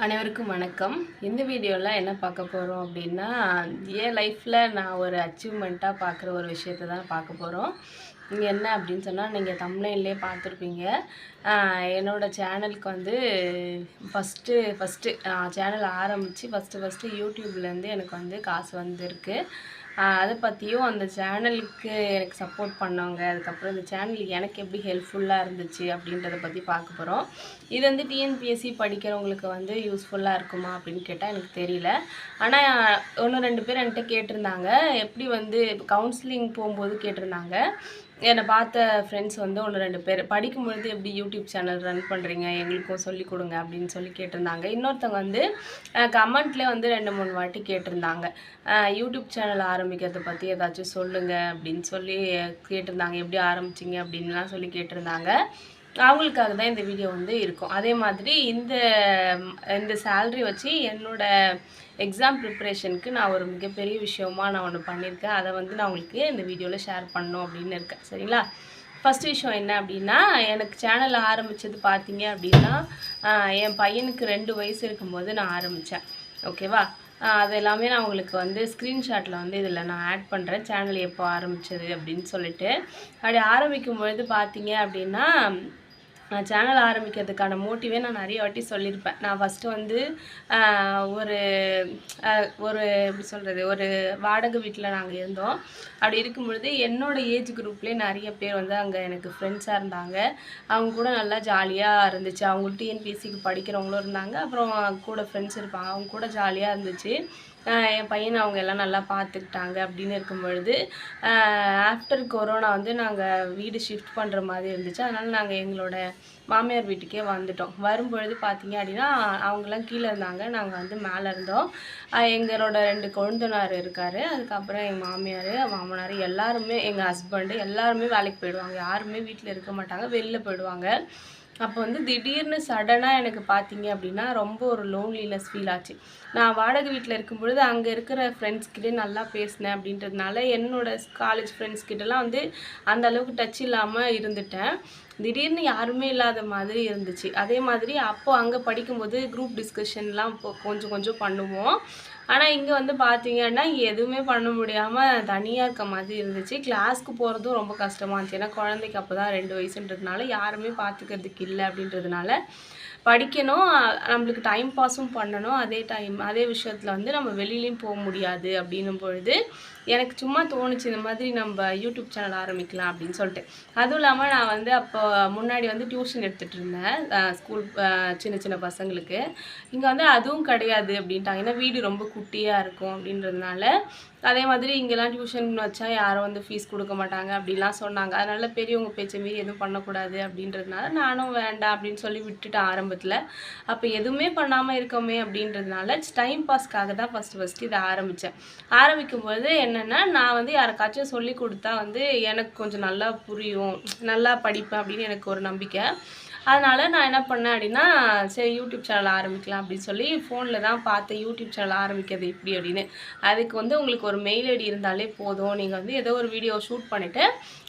அனைவருக்கும் வணக்கம். இந்த வீடியோவில் என்ன பார்க்க போகிறோம் அப்படின்னா, என் லைஃப்பில் நான் ஒரு அச்சீவ்மெண்ட்டாக பார்க்குற ஒரு விஷயத்தை தான் பார்க்க போகிறோம். என்ன அப்படின்னு சொன்னால், நீங்கள் தம்ப்நெயில்லே பார்த்துருப்பீங்க. என்னோடய சேனலுக்கு வந்து ஃபஸ்ட்டு சேனல் ஆரம்பித்து ஃபஸ்ட்டு யூடியூப்லேருந்து எனக்கு வந்து காசு வந்திருக்கு. அதை பற்றியும் அந்த சேனலுக்கு எனக்கு சப்போர்ட் பண்ணவங்க, அதுக்கப்புறம் இந்த சேனல் எனக்கு எப்படி ஹெல்ப்ஃபுல்லாக இருந்துச்சு அப்படின்றத பற்றி பார்க்க போகிறோம். இது வந்து டிஎன்பிஎஸ்சி படிக்கிறவங்களுக்கு வந்து யூஸ்ஃபுல்லாக இருக்குமா அப்படின்னு கேட்டால் எனக்கு தெரியல. ஆனால் 1-2 பேர் என்கிட்ட கேட்டிருந்தாங்க. எப்படி வந்து கவுன்சிலிங் போகும்போது கேட்டிருந்தாங்க. என்னை பார்த்த ஃப்ரெண்ட்ஸ் வந்து 1-2 பேர் படிக்கும்பொழுது எப்படி யூடியூப் சேனல் ரன் பண்ணுறீங்க, எங்களுக்கும் சொல்லிக் கொடுங்க அப்படின்னு சொல்லி கேட்டிருந்தாங்க. இன்னொருத்தவங்க வந்து கமெண்ட்லேயே வந்து 2-3 வாட்டி கேட்டிருந்தாங்க. யூடியூப் சேனல் ஆரம்பிக்கிறத பற்றி ஏதாச்சும் சொல்லுங்கள் அப்படின்னு சொல்லி கேட்டிருந்தாங்க. எப்படி ஆரம்பிச்சிங்க அப்படின்லாம் சொல்லி கேட்டிருந்தாங்க. அவங்களுக்காக தான் இந்த வீடியோ வந்து இருக்கும். அதே மாதிரி இந்த சேலரி வச்சு என்னோடய எக்ஸாம் ப்ரிப்ரேஷனுக்கு நான் ஒரு மிகப்பெரிய விஷயமா நான் ஒன்று பண்ணியிருக்கேன். அதை வந்து நான் உங்களுக்கு இந்த வீடியோவில் ஷேர் பண்ணணும் அப்படின்னு இருக்கேன். சரிங்களா? ஃபஸ்ட் விஷயம் என்ன அப்படின்னா, எனக்கு சேனல் ஆரம்பித்தது பார்த்தீங்க அப்படின்னா, என் பையனுக்கு 2 வயசு இருக்கும்போது நான் ஆரம்பித்தேன். ஓகேவா? அது எல்லாமே நான் உங்களுக்கு வந்து ஸ்க்ரீன்ஷாட்டில் வந்து இதில் நான் ஆட் பண்ணுறேன். சேனல் எப்போ ஆரம்பித்தது அப்படின்னு சொல்லிட்டு. அப்படி ஆரம்பிக்கும் பொழுது பார்த்தீங்க அப்படின்னா, நான் சேனல் ஆரம்பிக்கிறதுக்கான மோட்டிவே நான் நிறைய வாட்டி சொல்லியிருப்பேன். நான் ஃபஸ்ட்டு வந்து ஒரு ஒரு எப்படி சொல்கிறது, ஒரு வாடகை வீட்டில் நாங்கள் இருந்தோம். அப்படி இருக்கும் பொழுது என்னோடய ஏஜ் குரூப்லேயே நிறைய பேர் வந்து அங்கே எனக்கு ஃப்ரெண்ட்ஸாக இருந்தாங்க. அவங்க கூட நல்லா ஜாலியாக இருந்துச்சு. அவங்க டிஎன்பிஎஸ்சிக்கு படிக்கிறவங்களும் இருந்தாங்க. அப்புறம் கூட ஃப்ரெண்ட்ஸ் இருப்பாங்க. அவங்க கூட ஜாலியாக இருந்துச்சு. என் பையனை அவங்க எல்லாம் நல்லா பார்த்துக்கிட்டாங்க. அப்படின்னு இருக்கும் பொழுது ஆஃப்டர் கொரோனா வந்து நாங்கள் வீடு ஷிஃப்ட் பண்ணுற மாதிரி இருந்துச்சு. அதனால் நாங்கள் எங்களோட மாமியார் வீட்டுக்கே வந்துட்டோம். வரும்பொழுது பார்த்தீங்க அப்படின்னா, அவங்களாம் கீழே இருந்தாங்க, நாங்கள் வந்து மேலே இருந்தோம். எங்களோட 2 கொழுந்தனார் இருக்கார். அதுக்கப்புறம் எங்கள் மாமியார், மாமனார் எல்லாருமே, எங்கள் ஹஸ்பண்டு எல்லாருமே வேலைக்கு போயிடுவாங்க. யாருமே வீட்டில் இருக்க மாட்டாங்க, வெளில போயிடுவாங்க. அப்போ வந்து திடீர்னு சடனாக எனக்கு பார்த்தீங்க அப்படின்னா ரொம்ப ஒரு லோன்லினஸ் ஃபீல் ஆச்சு. நான் வாடகை வீட்டில் இருக்கும்பொழுது அங்கே இருக்கிற ஃப்ரெண்ட்ஸ்கிட்டே நல்லா பேசினேன் அப்படின்றதுனால என்னோடய காலேஜ் ஃப்ரெண்ட்ஸ்கிட்டலாம் வந்து அந்த அளவுக்கு டச் இல்லாமல் இருந்துட்டேன். திடீர்னு யாருமே இல்லாத மாதிரி இருந்துச்சு. அதே மாதிரி அப்போது அங்கே படிக்கும்போது குரூப் டிஸ்கஷன்லாம் கொஞ்சம் கொஞ்சம் பண்ணுவோம். ஆனால் இங்கே வந்து பார்த்தீங்கன்னா எதுவுமே பண்ண முடியாமல் தனியாக இருக்க மாதிரி இருந்துச்சு. கிளாஸ்க்கு போகிறதும் ரொம்ப கஷ்டமாக இருந்துச்சு. ஏன்னா குழந்தைக்கு அப்போ தான் 2 வயசுன்றதுனால யாருமே பார்த்துக்கிறதுக்கு இல்லை அப்படின்றதுனால படிக்கணும், நம்மளுக்கு டைம் பாஸும் பண்ணணும். அதே விஷயத்தில் வந்து நம்ம வெளியிலையும் போக முடியாது. அப்படின்னும் பொழுது எனக்கு சும்மா தோணுச்சு, இந்த மாதிரி நம்ம யூடியூப் சேனல் ஆரம்பிக்கலாம் அப்படின்னு சொல்லிட்டு. அதுவும் இல்லாமல் நான் வந்து அப்போ முன்னாடி வந்து டியூஷன் எடுத்துகிட்டு இருந்தேன், ஸ்கூல் சின்ன சின்ன பசங்களுக்கு. இங்கே வந்து அதுவும் கிடையாது அப்படின்ட்டாங்க. ஏன்னா வீடு ரொம்ப குட்டியாக இருக்கும் அப்படின்றதுனால. அதே மாதிரி இங்கெல்லாம் டியூஷன் வச்சா யாரும் வந்து ஃபீஸ் கொடுக்க மாட்டாங்க அப்படின்லாம் சொன்னாங்க. அதனால் பெரியவங்க பேச்சை மீறி எதுவும் பண்ணக்கூடாது அப்படின்றதுனால நானும் வேண்டாம் அப்படின்னு சொல்லி விட்டுட்டேன் ஆரம்பத்தில். அப்போ எதுவுமே பண்ணாமல் இருக்கோமே அப்படின்றதுனால டைம் பாஸ்க்காக தான் ஃபஸ்ட்டு இதை ஆரம்பித்தேன். ஆரம்பிக்கும்போது என்னென்னா, நான் வந்து யாருக்காச்சும் சொல்லி கொடுத்தா வந்து எனக்கு கொஞ்சம் நல்லா புரியும், நல்லா படிப்பேன் அப்படின்னு எனக்கு ஒரு நம்பிக்கை. அதனால் நான் என்ன பண்ணேன் அப்படின்னா, சரி யூடியூப் சேனல் ஆரம்பிக்கலாம் அப்படின்னு சொல்லி ஃபோனில் தான் பார்த்தேன் யூடியூப் சேனல் ஆரம்பிக்கிறது எப்படி அப்படின்னு. அதுக்கு வந்து உங்களுக்கு ஒரு மெயில் ஐடி இருந்தாலே போதும். நீங்கள் வந்து ஏதோ ஒரு வீடியோ ஷூட் பண்ணிவிட்டு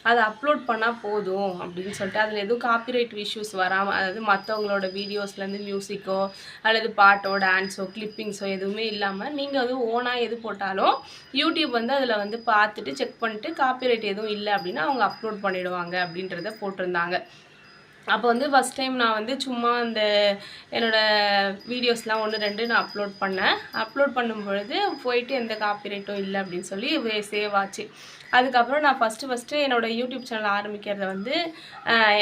அதை அப்லோட் பண்ணால் போதும் அப்படின்னு சொல்லிட்டு, அதில் எதுவும் காப்பிரைட் இஷ்யூஸ் வராமல், அதாவது மற்றவங்களோட வீடியோஸ்லேருந்து மியூசிக்கோ அல்லது பாட்டோ டான்ஸோ கிளிப்பிங்ஸோ எதுவுமே இல்லாமல் நீங்கள் வந்து ஓனாக எது போட்டாலும் யூடியூப் வந்து அதில் வந்து பார்த்துட்டு செக் பண்ணிட்டு காப்பிரைட் எதுவும் இல்லை அப்படின்னா அவங்க அப்லோட் பண்ணிவிடுவாங்க அப்படின்றத போட்டிருந்தாங்க. அப்போ வந்து ஃபஸ்ட் டைம் நான் வந்து சும்மா அந்த என்னோடய வீடியோஸ்லாம் 1-2 நான் அப்லோட் பண்ணேன். அப்லோட் பண்ணும்பொழுது போயிட்டு எந்த காப்பிரைட்டும் இல்லை அப்படின்னு சொல்லி சேவ் ஆச்சு. அதுக்கப்புறம் நான் ஃபஸ்ட்டு என்னோடய யூடியூப் சேனல் ஆரம்பிக்கிறத வந்து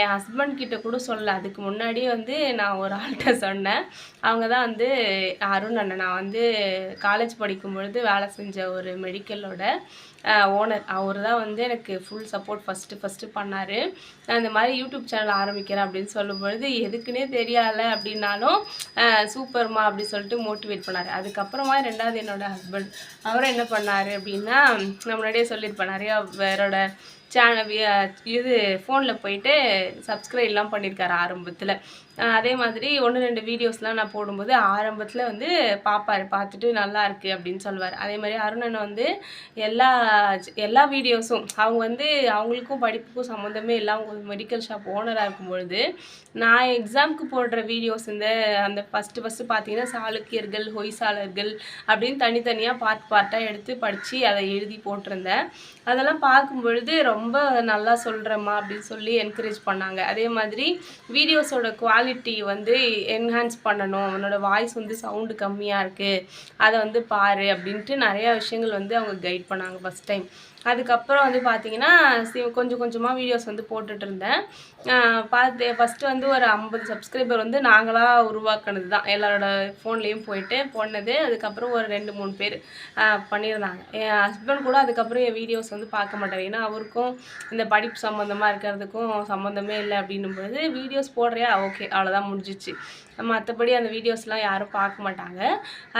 என் ஹஸ்பண்ட் கிட்ட கூட சொல்லலை. அதுக்கு முன்னாடியே வந்து நான் ஒரு ஆள்கிட்ட சொன்னேன். அவங்க தான் வந்து அருண் அண்ணன். நான் வந்து காலேஜ் படிக்கும்பொழுது வேலை செஞ்ச ஒரு மெடிக்கலோட ஓனர். அவர் தான் வந்து எனக்கு ஃபுல் சப்போர்ட் ஃபஸ்ட்டு பண்ணார். இந்த மாதிரி யூடியூப் சேனல் ஆரம்பிக்கிறேன் அப்படின்னு சொல்லும்பொழுது எதுக்குன்னே தெரியாத அப்படின்னாலும் சூப்பர்மா அப்படி சொல்லிட்டு மோட்டிவேட் பண்ணார். அதுக்கப்புறமா 2வது என்னோடய ஹஸ்பண்ட், அவரும் என்ன பண்ணார் அப்படின்னா, நான் முன்னாடியே சொல்லியிருப்பேன், நிறையா வேறோட சேனல் இது ஃபோனில் போயிட்டு சப்ஸ்கிரைப்லாம் பண்ணியிருக்காரு ஆரம்பத்தில். அதே மாதிரி 1-2 வீடியோஸ்லாம் நான் போடும்போது ஆரம்பத்தில் வந்து பார்ப்பார், பார்த்துட்டு நல்லா இருக்குது அப்படின்னு சொல்லுவார். அதே மாதிரி அருணன் வந்து எல்லா வீடியோஸும் அவங்க வந்து அவங்களுக்கும் படிப்புக்கும் சம்மந்தமே இல்லை. அவங்க மெடிக்கல் ஷாப் ஓனராக இருக்கும்பொழுது நான் எக்ஸாமுக்கு போடுற வீடியோஸ் அந்த அந்த ஃபஸ்ட்டு பார்த்தீங்கன்னா சாளுக்கியர்கள், ஹொய்சாளர்கள் அப்படின்னு தனித்தனியாக பார்ட்டாக எடுத்து படித்து அதை எழுதி போட்டிருந்தேன். அதெல்லாம் பார்க்கும் பொழுது ரொம்ப நல்லா சொல்கிறேம்மா அப்படின்னு சொல்லி என்கரேஜ் பண்ணாங்க. அதே மாதிரி வீடியோஸோட குவாலிட்டி வந்து என்ஹான்ஸ் பண்ணணும், அவனோட வாய்ஸ் வந்து சவுண்டு கம்மியாக இருக்குது, அதை வந்து பாரு அப்படின்ட்டு நிறையா விஷயங்கள் வந்து அவங்க கைட் பண்ணாங்க ஃபஸ்ட் டைம். அதுக்கப்புறம் வந்து பார்த்தீங்கன்னா கொஞ்சம் கொஞ்சமாக வீடியோஸ் வந்து போட்டுட்ருந்தேன். ஃபஸ்ட்டு வந்து ஒரு 50 சப்ஸ்கிரைபர் வந்து நாங்களாக உருவாக்குனது தான், எல்லாரோட ஃபோன்லேயும் போயிட்டு போனது. அதுக்கப்புறம் ஒரு 2-3 பேர் பண்ணியிருந்தாங்க. என் ஹஸ்பண்ட் கூட அதுக்கப்புறம் என் வீடியோஸ் வந்து பார்க்க மாட்டார். ஏன்னா அவருக்கும் இந்த படிப்பு சம்மந்தமாக இருக்கிறதுக்கும் சம்மந்தமே இல்லை அப்படின்னும் பொழுது, வீடியோஸ் போடுறியா ஓகே அவ்வளோதான் முடிஞ்சிச்சு. மற்றபடி அந்த வீடியோஸ்லாம் யாரும் பார்க்க மாட்டாங்க.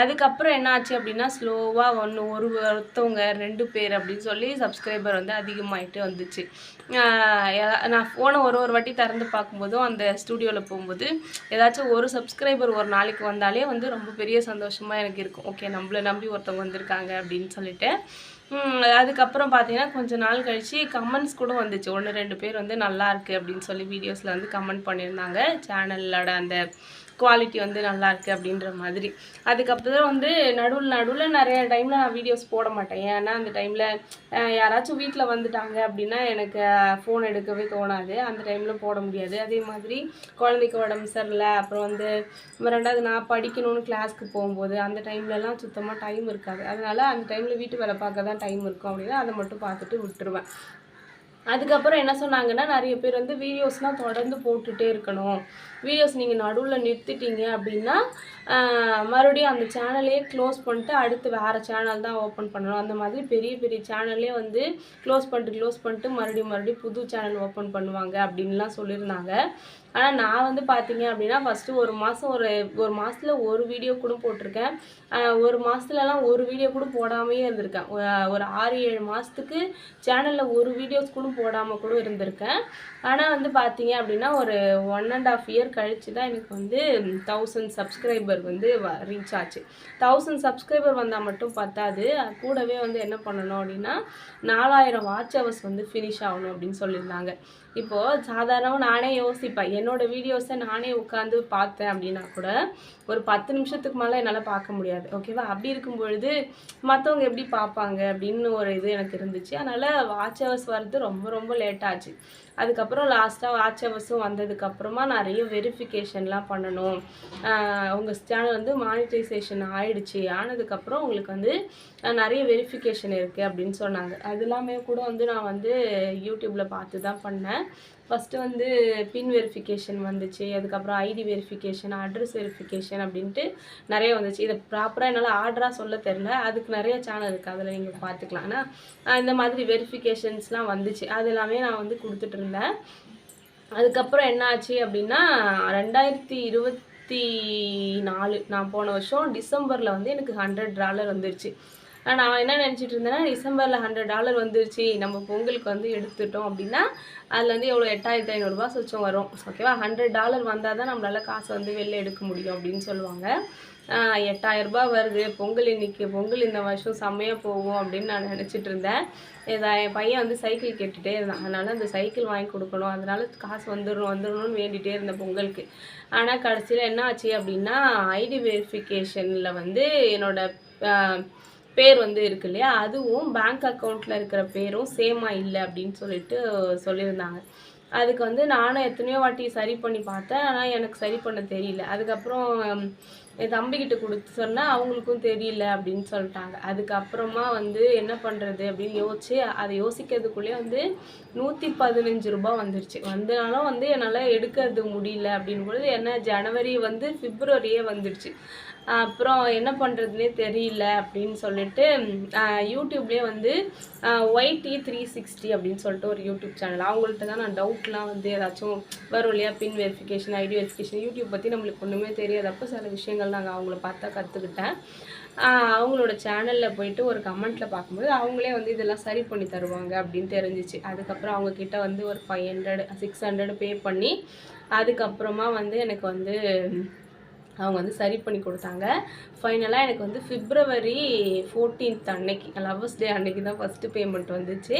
அதுக்கப்புறம் என்ன ஆச்சு அப்படின்னா ஸ்லோவாக ஒருத்தவங்க 2 பேர் அப்படின்னு சொல்லி சப்ஸ்கிரைபர் வந்து அதிகமாகிட்டு வந்துச்சு. நான் ஃபோனை ஒரு வாட்டி திறந்து பார்க்கும்போதும் அந்த ஸ்டூடியோவில் போகும்போது ஏதாச்சும் ஒரு சப்ஸ்கிரைபர் ஒரு நாளைக்கு வந்தாலே வந்து ரொம்ப பெரிய சந்தோஷமாக எனக்கு இருக்கும். ஓகே நம்மளை நம்பி ஒருத்தவங்க வந்திருக்காங்க அப்படின்னு சொல்லிட்டு. அதுக்கப்புறம் பார்த்தீங்கன்னா கொஞ்சம் நாள் கழித்து கமெண்ட்ஸ் கூட வந்துச்சு. 1-2 பேர் வந்து நல்லாயிருக்கு அப்படின்னு சொல்லி வீடியோஸில் வந்து கமெண்ட் பண்ணியிருந்தாங்க. சேனலோட அந்த குவாலிட்டி வந்து நல்லாயிருக்கு அப்படின்ற மாதிரி. அதுக்கப்புறம் வந்து நடுவில் நிறைய டைமில் நான் வீடியோஸ் போட மாட்டேன். ஏன்னா அந்த டைமில் யாராச்சும் வீட்டில் வந்துட்டாங்க அப்படின்னா எனக்கு ஃபோன் எடுக்கவே தோணாது. அந்த டைமில் போட முடியாது. அதே மாதிரி குழந்தைக்கு உடம்பு சரியில்லை, அப்புறம் வந்து 2வது நான் படிக்கணும்னு கிளாஸ்க்கு போகும்போது அந்த டைம்லலாம் சுத்தமாக டைம் இருக்காது. அதனால் அந்த டைமில் வீட்டு வேலை பார்க்க தான் டைம் இருக்கும் அப்படின்னா அதை மட்டும் பார்த்துட்டு விட்டுருவேன். அதுக்கப்புறம் என்ன சொன்னாங்கன்னா நிறைய பேர் வந்து வீடியோஸ்லாம் தொடர்ந்து போட்டுகிட்டே இருக்கணும், வீடியோஸ் நீங்கள் நடுவில் நிறுத்திட்டீங்க அப்படின்னா மறுபடியும் அந்த சேனலையே க்ளோஸ் பண்ணிட்டு அடுத்து வேறு சேனல் தான் ஓப்பன் பண்ணணும். அந்த மாதிரி பெரிய பெரிய சேனல்லே வந்து க்ளோஸ் பண்ணிட்டு மறுபடியும் புது சேனல் ஓப்பன் பண்ணுவாங்க அப்படின்லாம் சொல்லியிருந்தாங்க. ஆனால் நான் வந்து பார்த்தீங்க அப்படின்னா ஃபஸ்ட்டு ஒரு மாதத்தில் ஒரு வீடியோ கூட போட்டிருக்கேன். ஒரு மாதத்துலலாம் ஒரு வீடியோ கூட போடாமையே இருந்திருக்கேன். ஒரு 6-7 மாதத்துக்கு சேனலில் ஒரு வீடியோஸ் கூட போடாமல் கூட இருந்திருக்கேன். ஆனால் வந்து பார்த்தீங்க அப்படின்னா ஒரு 1.5 இயர் கழித்து தான் எனக்கு வந்து 1000 சப்ஸ்கிரைபர் வந்து ரீச் ஆச்சு. 1000 சப்ஸ்கிரைபர் வந்தால் மட்டும் பத்தாது, கூடவே வந்து என்ன பண்ணணும் அப்படின்னா 4000 வாட்ச் ஹவர்ஸ் வந்து ஃபினிஷ் ஆகணும் அப்படின்னு சொல்லியிருந்தாங்க. இப்போது சாதாரணமாக நானே யோசிப்பேன், என்னோடய வீடியோஸை நானே உட்காந்து பார்த்தேன் அப்படின்னா கூட ஒரு 10 நிமிஷத்துக்கு மேலே என்னால் பார்க்க முடியாது. ஓகேவா? அப்படி இருக்கும் பொழுது மற்றவங்க எப்படி பார்ப்பாங்க அப்படின்னு ஒரு இது எனக்கு இருந்துச்சு. அதனால் வாட்ச் ஹவர்ஸ் வர்றது ரொம்ப ரொம்ப லேட் ஆச்சு. அதுக்கப்புறம் லாஸ்ட்டாக வாட்ச் ஹவர்ஸும் வந்ததுக்கப்புறமா நிறைய வெரிஃபிகேஷன்லாம் பண்ணணும். உங்கள் சேனல் வந்து மானிட்டைசேஷன் ஆனதுக்கப்புறம் உங்களுக்கு வந்து நிறைய வெரிஃபிகேஷன் இருக்குது அப்படின்னு சொன்னாங்க. அது எல்லாமே கூட வந்து நான் வந்து யூடியூப்பில் பார்த்து தான் பண்ணேன். ஃபஸ்ட்டு வந்து பின் வெரிஃபிகேஷன் வந்துச்சு, அதுக்கப்புறம் ஐடி வெரிஃபிகேஷன், அட்ரஸ் வெரிஃபிகேஷன் அப்படின்ட்டு நிறைய வந்துச்சு. இதை ப்ராப்பராக என்னால் ஆர்டராக சொல்ல தெரில, அதுக்கு நிறைய சேனல் இருக்குது, அதில் நீங்கள் பார்த்துக்கலாம். ஆனால் இந்த மாதிரி வெரிஃபிகேஷன்ஸ்லாம் வந்துச்சு, அது எல்லாமே நான் வந்து கொடுத்துட்ருந்தேன். அதுக்கப்புறம் என்ன ஆச்சு அப்படின்னா 2024 நான் போன வருஷம் டிசம்பரில் வந்து எனக்கு $100 வந்துருச்சு. நான் என்ன நினச்சிட்டு இருந்தேன்னா டிசம்பரில் $100 வந்துருச்சு, நம்ம பொங்கலுக்கு வந்து எடுத்துட்டோம் அப்படின்னா அதில் வந்து எவ்வளோ 8500 சொச்சம் வரும். ஓகேவா? $100 வந்தால் தான் நம்மளால் காசை வந்து வெளில எடுக்க முடியும் அப்படின்னு சொல்லுவாங்க. 8000 வருது, பொங்கல் இந்த வருஷம் செம்மையாக போகும் அப்படின்னு நான் நினச்சிட்டு இருந்தேன். என் பையன் வந்து சைக்கிள் கேட்டுகிட்டே இருந்தான், அதனால் அந்த சைக்கிள் வாங்கி கொடுக்கணும், அதனால காசு வந்துடணும்னு வேண்டிகிட்டே இருந்தேன் பொங்கலுக்கு. ஆனால் கடைசியில் என்ன ஆச்சு அப்படின்னா ஐடி வெரிஃபிகேஷனில் வந்து என்னோடய பேர் வந்து இருக்கு இல்லையா, அதுவும் பேங்க் அக்கௌண்ட்டில் இருக்கிற பேரும் சேமாக இல்லை அப்படின்னு சொல்லியிருந்தாங்க. அதுக்கு வந்து நானும் எத்தனையோ வாட்டி சரி பண்ணி பார்த்தேன், ஆனால் எனக்கு சரி பண்ண தெரியல. அதுக்கப்புறம் என் தம்பிக்கிட்ட கொடுத்து சொன்னால் அவங்களுக்கும் தெரியல அப்படின்னு சொல்லிட்டாங்க. அதுக்கப்புறமா வந்து என்ன பண்ணுறது அப்படின்னு அதை யோசிக்கிறதுக்குள்ளேயே வந்து $115 வந்துருச்சு. வந்தனாலும் வந்து என்னால் எடுக்கிறது முடியல அப்படின்னு பொழுது என்ன ஜனவரி வந்து பிப்ரவரியே வந்துடுச்சு. அப்புறம் என்ன பண்ணுறதுனே தெரியல அப்படின்னு சொல்லிட்டு யூடியூப்லேயே வந்து YT360 அப்படின்னு சொல்லிட்டு ஒரு யூடியூப் சேனல், அவங்கள்ட்ட தான் நான் டவுட்லாம் வந்து ஏதாச்சும் வரும் இல்லையா, பின் வெரிஃபிகேஷன், ஐடி வெரிஃபிகேஷன், யூடியூப் பற்றி நம்மளுக்கு ஒன்றுமே தெரியாதப்போ சில விஷயங்கள் நாங்கள் அவங்கள பார்த்தா கற்றுக்கிட்டேன். அவங்களோட சேனலில் போயிட்டு ஒரு கமெண்ட்டில் பார்க்கும்போது அவங்களே வந்து இதெல்லாம் சரி பண்ணி தருவாங்க அப்படின்னு தெரிஞ்சிச்சு. அதுக்கப்புறம் அவங்கக்கிட்ட வந்து ஒரு 500-600 பே பண்ணி அதுக்கப்புறமா வந்து எனக்கு வந்து அவங்க வந்து சரி பண்ணி கொடுத்தாங்க. ஃபைனலாக எனக்கு வந்து February 14th அன்னைக்கு, லவ்வர்ஸ் டே அன்னைக்கு தான் ஃபஸ்ட்டு பேமெண்ட் வந்துச்சு.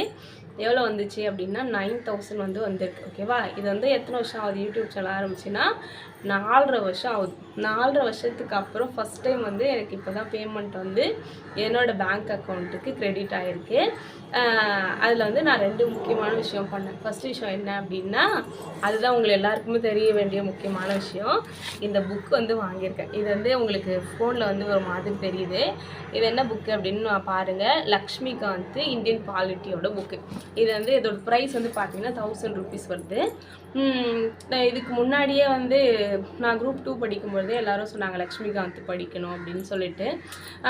எவ்வளோ வந்துச்சு அப்படின்னா 9000 வந்து வந்திருக்கு. ஓகேவா? இது வந்து எத்தனை வருஷம் ஆகுது யூடியூப் சேனல் ஆரம்பிச்சுன்னா 4.5 வருஷம் ஆகுது. 4.5 வருஷத்துக்கு அப்புறம் ஃபஸ்ட் டைம் வந்து எனக்கு இப்போ தான் பேமெண்ட் வந்து என்னோடய பேங்க் அக்கௌண்ட்டுக்கு கிரெடிட் ஆகிருக்கு. அதில் வந்து நான் 2 முக்கியமான விஷயம் பண்ணேன். ஃபஸ்ட்டு விஷயம் என்ன அப்படின்னா, அதுதான் உங்களுக்கு எல்லாருக்குமே தெரிய வேண்டிய முக்கியமான விஷயம். இந்த புக் வந்து வாங்கியிருக்கேன். இது வந்து உங்களுக்கு ஃபோனில் வந்து ஒரு மாதிரி தெரியுது. இது என்ன புக்கு அப்படின்னு பாருங்கள். லக்ஷ்மிகாந்த் இந்தியன் பாலிட்டியோட புக்கு. இது வந்து இதோட ப்ரைஸ் வந்து பார்த்தீங்கன்னா 1000 rupees வருது. இதுக்கு முன்னாடியே வந்து நான் குரூப் 2 படிக்கும்போதே எல்லோரும் சொன்னாங்க லக்ஷ்மிகாந்த் படிக்கணும் அப்படின்னு சொல்லிட்டு.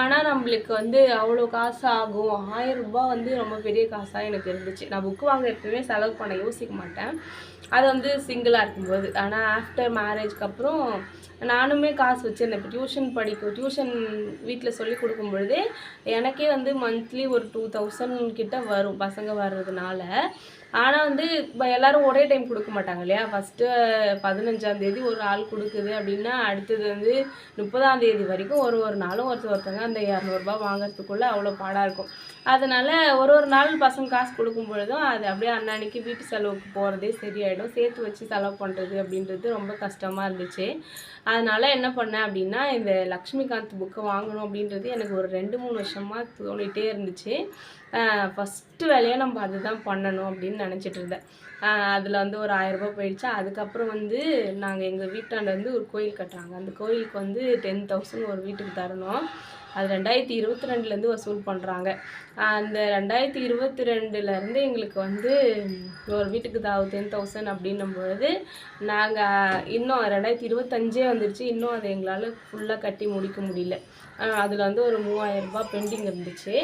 ஆனால் நம்மளுக்கு வந்து அவ்வளோ காசு ஆகும், 1000 ரூபாய் வந்து ரொம்ப பெரிய காசாக எனக்கு இருந்துச்சு. நான் புக்கு வாங்க எப்பவுமே செலவு பண்ண யோசிக்க மாட்டேன், அது வந்து சிங்கிளாக இருக்கும்போது. ஆனால் ஆஃப்டர் மேரேஜ்க்கு அப்புறம் நானுமே காசு வச்சுருந்தேன். இப்போ டியூஷன் வீட்டில் சொல்லி கொடுக்கும்பொழுதே எனக்கே வந்து மந்த்லி ஒரு 2000 கிட்ட வரும் பசங்க வர்றதுனால. ஆனால் வந்து இப்போ எல்லோரும் ஒரே டைம் கொடுக்க மாட்டாங்க இல்லையா? ஃபஸ்ட்டு 15ஆம் தேதி ஒரு ஆள் கொடுக்குது அப்படின்னா அடுத்தது வந்து 30ஆம் தேதி வரைக்கும் ஒரு நாளும் ஒருத்தவங்க அந்த 200 ரூபாய் வாங்குறதுக்குள்ளே அவ்வளோ பாடாக இருக்கும். அதனால் ஒரு நாள் பசங்க காசு கொடுக்கும் பொழுதும் அது அப்படியே அன்னன்னைக்கு வீட்டு செலவுக்கு போகிறதே சரியாயிடும். சேர்த்து வச்சு செலவு பண்ணுறது அப்படின்றது ரொம்ப கஷ்டமாக இருந்துச்சு. அதனால் என்ன பண்ணேன் அப்படின்னா, இந்த லக்ஷ்மிகாந்த் புக்கை வாங்கணும் அப்படின்றது எனக்கு ஒரு 2-3 வருஷமாக தோணிகிட்டே இருந்துச்சு. ஃபஸ்ட்டு வேலையாக நம்ம அதுதான் பண்ணணும் அப்படின்னு நினச்சிட்டு இருந்தேன். அதில் வந்து ஒரு 1000 ரூபாய் போயிடுச்சு. அதுக்கப்புறம் வந்து நாங்கள் எங்கள் வீட்டாண்ட வந்து ஒரு கோயில் கட்டுறாங்க. அந்த கோயிலுக்கு வந்து 10,000 ஒரு வீட்டுக்கு தரணும். அது 2022லேருந்து வசூல் பண்ணுறாங்க. அந்த 2022லேருந்து எங்களுக்கு வந்து ஒரு வீட்டுக்கு 10,000 அப்படின்னும் பொழுது நாங்கள் இன்னும் 2025 வந்துடுச்சு. இன்னும் அதை எங்களால் ஃபுல்லாக கட்டி முடிக்க முடியல. அதில் வந்து ஒரு 3000 ரூபாய் பெண்டிங் இருந்துச்சு.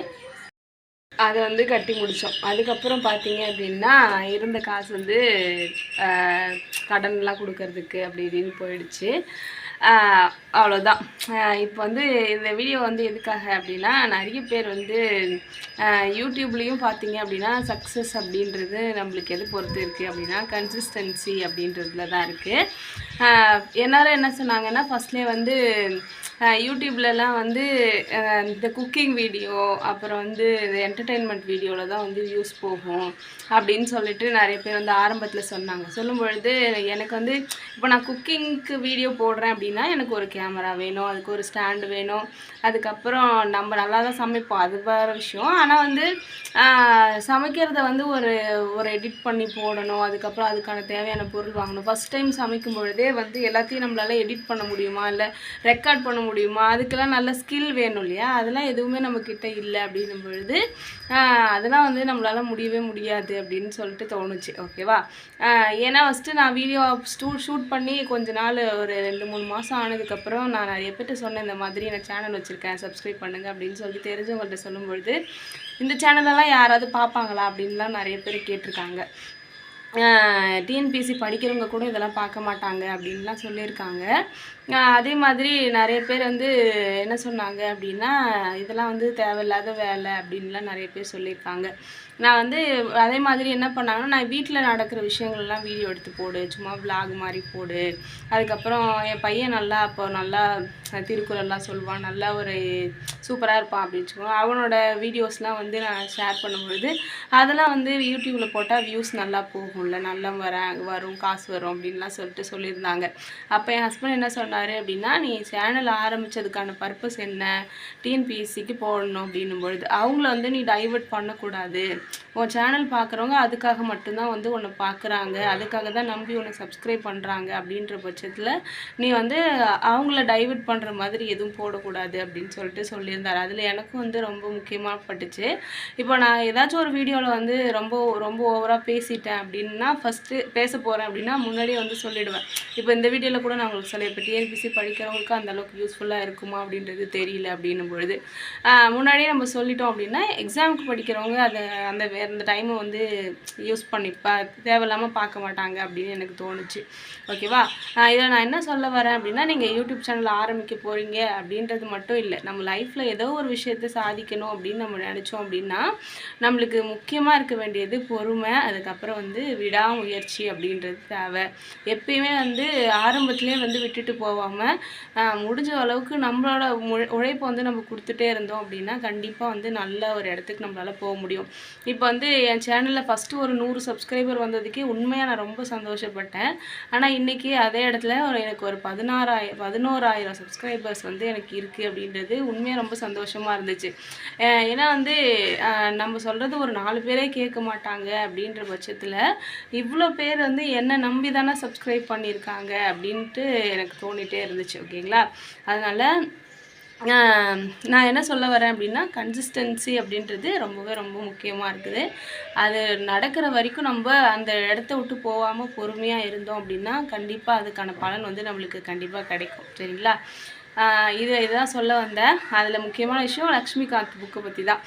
அதை வந்து கட்டி முடித்தோம். அதுக்கப்புறம் பார்த்தீங்க அப்படின்னா இருந்த காசு வந்து கடன்லாம் கொடுக்கறதுக்கு அப்படி இப்படின்னு போயிடுச்சு. அவ்வளோதான். இப்போ வந்து இந்த வீடியோ வந்து எதுக்காக அப்படின்னா, நிறைய பேர் வந்து யூடியூப்லேயும் பார்த்தீங்க அப்படின்னா சக்ஸஸ் அப்படின்றது நம்மளுக்கு எது பொறுத்து இருக்குது அப்படின்னா கன்சிஸ்டன்சி அப்படின்றதுல தான் இருக்குது. எல்லாரும் என்ன சொன்னாங்கன்னா, ஃபஸ்ட்லேயே வந்து யூடியூப்லலாம் வந்து இந்த குக்கிங் வீடியோ அப்புறம் வந்து இந்த என்டர்டெயின்மெண்ட் வீடியோவில் தான் வந்து வியூஸ் போகும் அப்படின்னு சொல்லிட்டு நிறைய பேர் வந்து ஆரம்பத்தில் சொன்னாங்க. சொல்லும் பொழுது எனக்கு வந்து இப்போ நான் குக்கிங்க்கு வீடியோ போடுறேன் அப்படின்னா எனக்கு ஒரு கேமரா வேணும், அதுக்கு ஒரு ஸ்டாண்டு வேணும், அதுக்கப்புறம் நம்ம நல்லா தான் சமைப்போம், அது வேறு விஷயம். ஆனால் வந்து சமைக்கிறத வந்து ஒரு எடிட் பண்ணி போடணும், அதுக்கப்புறம் அதுக்கான தேவையான பொருள் வாங்கணும். ஃபஸ்ட் டைம் சமைக்கும் பொழுதே வந்து எல்லாத்தையும் நம்மளால் எடிட் பண்ண முடியுமா, இல்லை ரெக்கார்ட் பண்ண முடியுமா, அதுக்கெல்லாம் நல்ல ஸ்கில் வேணும் இல்லையா? அதெல்லாம் எதுவுமே நம்மக்கிட்ட இல்லை அப்படின்னும் பொழுது அதெல்லாம் வந்து நம்மளால் முடியவே முடியாது அப்படின்னு சொல்லிட்டு தோணுச்சு. ஓகேவா? ஏன்னா ஃபஸ்ட்டு நான் வீடியோ ஷூட் பண்ணி கொஞ்ச நாள் ஒரு 2-3 மாதம் ஆனதுக்கப்புறம் நான் நிறைய பேர்கிட்ட சொன்னேன், இந்த மாதிரி நான் சேனல் வச்சுருக்கேன், சப்ஸ்கிரைப் பண்ணுங்கள் அப்படின்னு சொல்லி தெரிஞ்சவங்கள்ட்ட சொல்லும்பொழுது இந்த சேனலெல்லாம் யாராவது பார்ப்பாங்களா அப்படின்லாம் நிறைய பேர் கேட்டிருக்காங்க. டிஎன்பிஎஸ்சி படிக்கிறவங்க கூட இதெல்லாம் பார்க்க மாட்டாங்க அப்படின்லாம் சொல்லியிருக்காங்க. அதே மாதிரி நிறைய பேர் வந்து என்ன சொன்னாங்க அப்படின்னா, இதெல்லாம் வந்து தேவையில்லாத வேலை அப்படின்லாம் நிறைய பேர் சொல்லியிருக்காங்க. நான் வந்து அதே மாதிரி என்ன பண்ணாங்கன்னா, நான் வீட்டில் நடக்கிற விஷயங்கள்லாம் வீடியோ எடுத்து போடு, சும்மா விலாக் மாதிரி போடு, அதுக்கப்புறம் என் பையன் நல்லா திருக்குறள்லாம் சொல்லுவான், நல்லா ஒரு சூப்பராக இருப்பான் அப்படின்னு சொல்லுவான். அவனோட வீடியோஸ்லாம் வந்து நான் ஷேர் பண்ணும்பொழுது அதெல்லாம் வந்து யூடியூப்பில் போட்டால் வியூஸ் நல்லா போகும்ல, நல்லா வரும் காசு வரும் அப்படின்லாம் சொல்லியிருந்தாங்க. அப்போ என் ஹஸ்பண்ட் என்ன சொன்னார் அப்படின்னா, நீ சேனல் ஆரம்பித்ததுக்கான பர்பஸ் என்ன, டிஎன்பிஎஸ்சிக்கு போடணும் அப்படின்னும் பொழுது அவங்கள வந்து நீ டைவர்ட் பண்ணக்கூடாது. உன் சேனல் பார்க்குறவங்க அதுக்காக மட்டும்தான் வந்து உன்னை பார்க்குறாங்க, அதுக்காக தான் நம்பி உன்னை சப்ஸ்கிரைப் பண்ணுறாங்க. அப்படின்ற பட்சத்தில் நீ வந்து அவங்கள டைவர்ட் பண்ணுற மாதிரி எதுவும் போடக்கூடாது அப்படின்னு சொல்லியிருந்தார். அதில் எனக்கும் வந்து ரொம்ப முக்கியமாக பட்டுச்சு. இப்போ நான் ஏதாச்சும் ஒரு வீடியோவில் வந்து ரொம்ப ஓவராக பேசிட்டேன் அப்படின்னா, ஃபஸ்ட்டு பேச போகிறேன் அப்படின்னா முன்னாடியே வந்து சொல்லிவிடுவேன். இப்போ இந்த வீடியோவில் கூட நான் உங்களுக்கு சொல்ல, இப்போ டிஎன்பிஎஸ்சி படிக்கிறவங்களுக்கு அந்தளவுக்கு யூஸ்ஃபுல்லாக இருக்குமா அப்படின்றது தெரியல அப்படின்னும் பொழுது முன்னாடியே நம்ம சொல்லிட்டோம் அப்படின்னா எக்ஸாமுக்கு படிக்கிறவங்க அதை அந்த இந்த டைமை வந்து யூஸ் பண்ணிப்பா தேவையில்லாமல் பார்க்க மாட்டாங்க அப்படின்னு எனக்கு தோணுச்சு. ஓகேவா? இதில் நான் என்ன சொல்ல வரேன் அப்படின்னா, நீங்கள் யூடியூப் சேனல் ஆரம்பிக்க போகிறீங்க அப்படின்றது மட்டும் இல்லை, நம்ம லைஃப்பில் ஏதோ ஒரு விஷயத்தை சாதிக்கணும் அப்படின்னு நம்ம நினச்சோம் அப்படின்னா நம்மளுக்கு முக்கியமாக இருக்க வேண்டியது பொறுமை, அதுக்கப்புறம் வந்து விடாமுயற்சி அப்படின்றது தேவை. எப்பயுமே வந்து ஆரம்பத்துலேயே வந்து விட்டுட்டு போகாமல் முடிஞ்ச அளவுக்கு நம்மளோட உழைப்பை வந்து நம்ம கொடுத்துட்டே இருந்தோம் அப்படின்னா கண்டிப்பாக வந்து நல்ல ஒரு இடத்துக்கு நம்மளால் போக முடியும். இப்போ வந்து என் சேனலில் ஃபஸ்ட்டு ஒரு 100 சப்ஸ்கிரைபர் வந்ததுக்கே உண்மையாக நான் ரொம்ப சந்தோஷப்பட்டேன். ஆனால் இன்றைக்கி அதே இடத்துல எனக்கு ஒரு 11,000 சப்ஸ்கிரைபர்ஸ் வந்து எனக்கு இருக்குது அப்படின்றது உண்மையாக ரொம்ப சந்தோஷமாக இருந்துச்சு. ஏன்னா வந்து நம்ம சொல்கிறது ஒரு 4 பேரே கேட்க மாட்டாங்க அப்படின்ற பட்சத்தில் இவ்வளோ பேர் வந்து என்னை நம்பி தானே சப்ஸ்கிரைப் பண்ணியிருக்காங்க அப்படின்ட்டு எனக்கு தோணிகிட்டே இருந்துச்சு. ஓகேங்களா? அதனால் நான் என்ன சொல்ல வரேன் அப்படின்னா, கன்சிஸ்டன்சி அப்படின்றது ரொம்பவே ரொம்ப முக்கியமாக இருக்குது. அது நடக்கிற வரைக்கும் நம்ம அந்த இடத்த விட்டு போகாமல் பொறுமையாக இருந்தோம் அப்படின்னா கண்டிப்பாக அதுக்கான பலன் வந்து நம்மளுக்கு கண்டிப்பாக கிடைக்கும். சரிங்களா? இதுதான் சொல்ல வந்தேன். அதில் முக்கியமான விஷயம் லக்ஷ்மிகாந்த் புக்கை பற்றி தான்.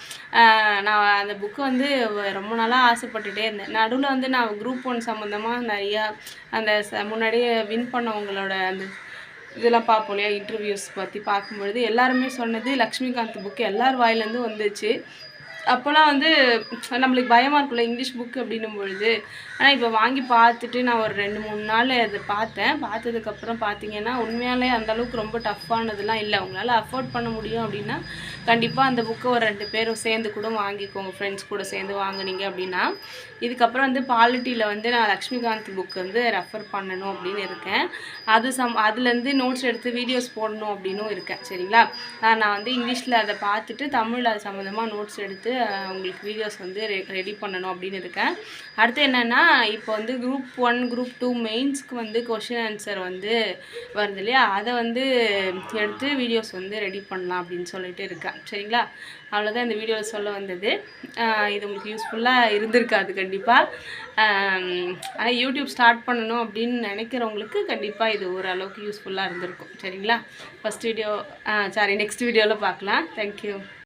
நான் அந்த புக்கு வந்து ரொம்ப நாளாக ஆசைப்பட்டுட்டே இருந்தேன். நடுவில் வந்து நான் குரூப் 1 சம்மந்தமாக நிறையா அந்த முன்னாடியே வின் பண்ணவங்களோட அந்த இதெல்லாம் பார்ப்போம் இல்லையா, இன்டர்வியூஸ் பற்றி பார்க்கும்பொழுது எல்லாருமே சொன்னது லக்ஷ்மிகாந்த் புக்கு எல்லார் வாயிலேருந்து வந்துச்சு. அப்போலாம் வந்து நம்மளுக்கு பயமாக இருக்குல்ல இங்கிலீஷ் புக்கு அப்படின்னும் பொழுது. ஆனால் இப்போ வாங்கி பார்த்துட்டு நான் ஒரு 2-3 நாள் அதை பார்த்ததுக்கப்புறம் பார்த்தீங்கன்னா உண்மையாலே அந்தளவுக்கு ரொம்ப டஃப்பானதுலாம் இல்லை. உங்களால் அஃபோர்ட் பண்ண முடியும் அப்படின்னா கண்டிப்பாக அந்த புக்கை ஒரு 2 பேரும் சேர்ந்து கூட வாங்கிக்கோங்க. ஃப்ரெண்ட்ஸ் கூட சேர்ந்து வாங்குனீங்க அப்படின்னா. இதுக்கப்புறம் வந்து பாலிட்டியில் வந்து நான் லக்ஷ்மிகாந்த் புக் வந்து ரெஃபர் பண்ணணும் அப்படின்னு இருக்கேன். அதுலேருந்து நோட்ஸ் எடுத்து வீடியோஸ் போடணும் அப்படின்னும் இருக்கேன். சரிங்களா? நான் வந்து இங்கிலீஷில் அதை பார்த்துட்டு தமிழில் அது சம்மந்தமாக நோட்ஸ் எடுத்து உங்களுக்கு வீடியோஸ் வந்து ரெடி பண்ணணும் அப்படின்னு இருக்கேன். அடுத்து என்னென்னா, இப்போ வந்து குரூப் 1 குரூப் 2 மெயின்ஸ்க்கு வந்து கொஷின் ஆன்சர் வந்து வருது இல்லையா, அதை வந்து எடுத்து வீடியோஸ் வந்து ரெடி பண்ணலாம் அப்படின்னு சொல்லிட்டு இருக்கேன். சரிங்களா? அவ்வளோதான் இந்த வீடியோவில் சொல்ல வந்தது. இது உங்களுக்கு யூஸ்ஃபுல்லாக இருந்திருக்காது கண்டிப்பாக. ஆனால் யூடியூப் ஸ்டார்ட் பண்ணணும் அப்படின்னு நினைக்கிறவங்களுக்கு கண்டிப்பாக இது ஓரளவுக்கு யூஸ்ஃபுல்லாக இருந்திருக்கும். சரிங்களா? நெக்ஸ்ட் வீடியோவில் பார்க்கலாம். தேங்க்யூ.